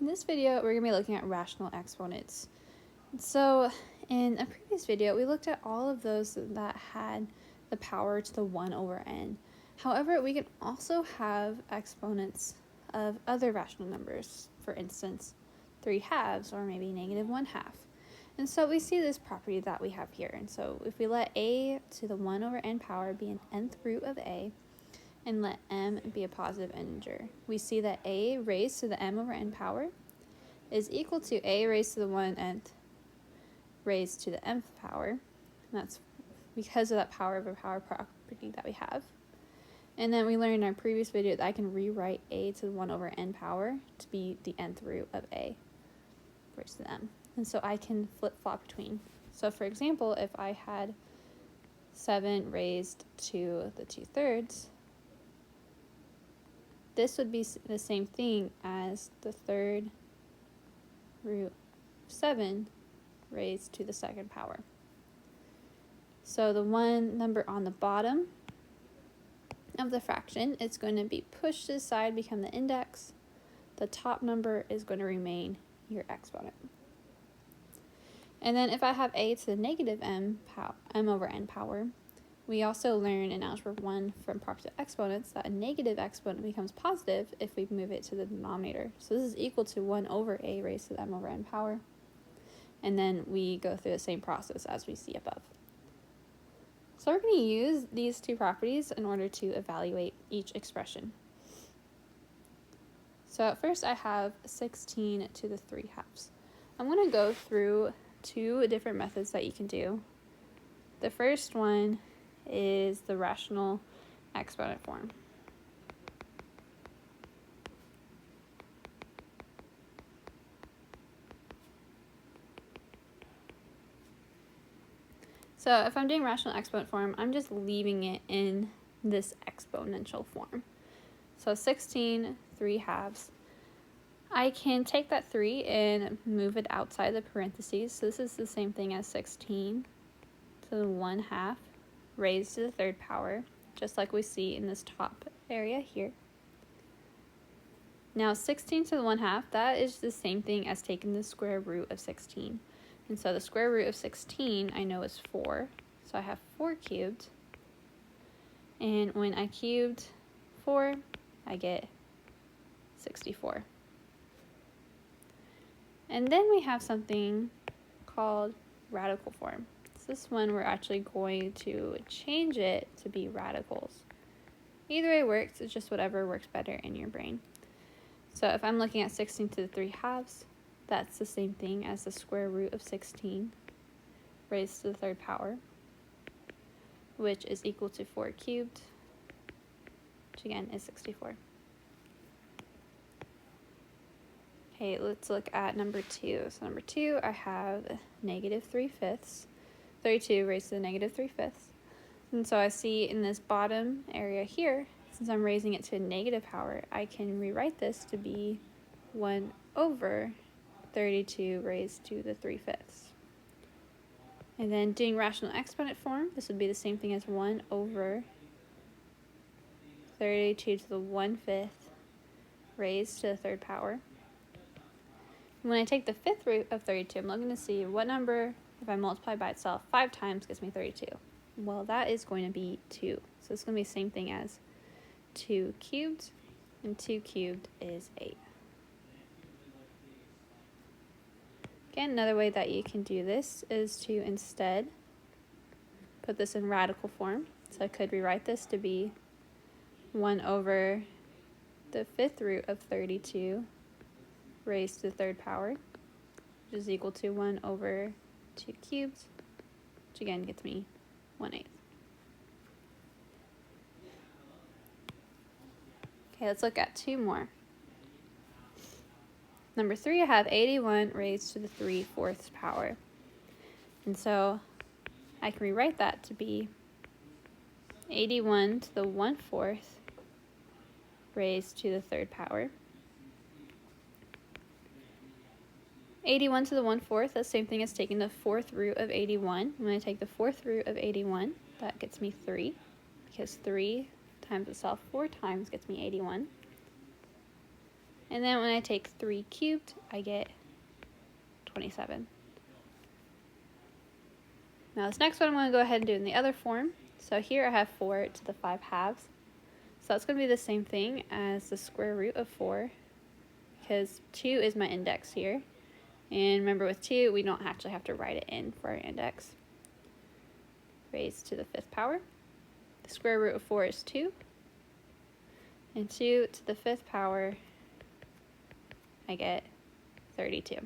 In this video, we're going to be looking at rational exponents. So in a previous video, we looked at all of those that had the power to the 1 over n. However, we can also have exponents of other rational numbers, for instance, 3/2 or maybe -1/2. And so we see this property that we have here. And so if we let a to the 1 over n power be an nth root of a, and let m be a positive integer, we see that a raised to the m over n power is equal to a raised to the 1/n raised to the mth power. And that's because of that power over power property that we have. And then we learned in our previous video that I can rewrite a to the 1 over n power to be the nth root of a raised to the m. And so I can flip-flop between. So for example, if I had 7 raised to the 2/3, this would be the same thing as the third root of 7 raised to the second power. So the one number on the bottom of the fraction is going to be pushed to the side, become the index. The top number is going to remain your exponent. And then if I have a to the negative m over n power, we also learn in Algebra 1 from properties of exponents that a negative exponent becomes positive if we move it to the denominator. So this is equal to 1 over a raised to the m over n power. And then we go through the same process as we see above. So we're going to use these two properties in order to evaluate each expression. So at first I have 16 to the 3/2. I'm going to go through two different methods that you can do. The first one is the rational exponent form. So if I'm doing rational exponent form, I'm just leaving it in this exponential form. So 16 3/2. I can take that 3 and move it outside the parentheses. So this is the same thing as 16 to the 1/2 raised to the third power, just like we see in this top area here. Now 16 to the 1/2, that is the same thing as taking the square root of 16. And so the square root of 16 I know is 4. So I have 4 cubed. And when I cubed 4, I get 64. And then we have something called radical form. So this one we're actually going to change it to be radicals. Either way works, it's just whatever works better in your brain. So if I'm looking at 16 to the 3/2, that's the same thing as the square root of 16 raised to the third power, which is equal to 4 cubed, which again is 64. Okay, let's look at number 2. So number 2, I have -3/5. 32 raised to the -3/5. And so I see in this bottom area here, since I'm raising it to a negative power, I can rewrite this to be 1 over 32 raised to the 3/5. And then doing rational exponent form, this would be the same thing as 1 over 32 to the 1/5 raised to the third power. When I take the 5th root of 32, I'm looking to see what number, if I multiply by itself 5 times, gives me 32. Well, that is going to be 2. So it's going to be the same thing as 2 cubed, and 2 cubed is 8. Again, another way that you can do this is to instead put this in radical form. So I could rewrite this to be 1 over the 5th root of 32 raised to the third power, which is equal to 1 over 2 cubed, which again gets me 1/8. Okay, let's look at 2 more. Number 3, I have 81 raised to the 3/4 power. And so I can rewrite that to be 81 to the 1/4 raised to the third power. 81 to the 1/4, that's the same thing as taking the 4th root of 81. When I take the 4th root of 81, that gets me 3, because 3 times itself 4 times gets me 81. And then when I take 3 cubed, I get 27. Now this next one I'm going to go ahead and do in the other form. So here I have 4 to the 5 halves. So that's going to be the same thing as the square root of 4, because 2 is my index here. And remember, with 2, we don't actually have to write it in for our index. Raised to the 5th power. The square root of 4 is 2. And 2 to the 5th power, I get 32.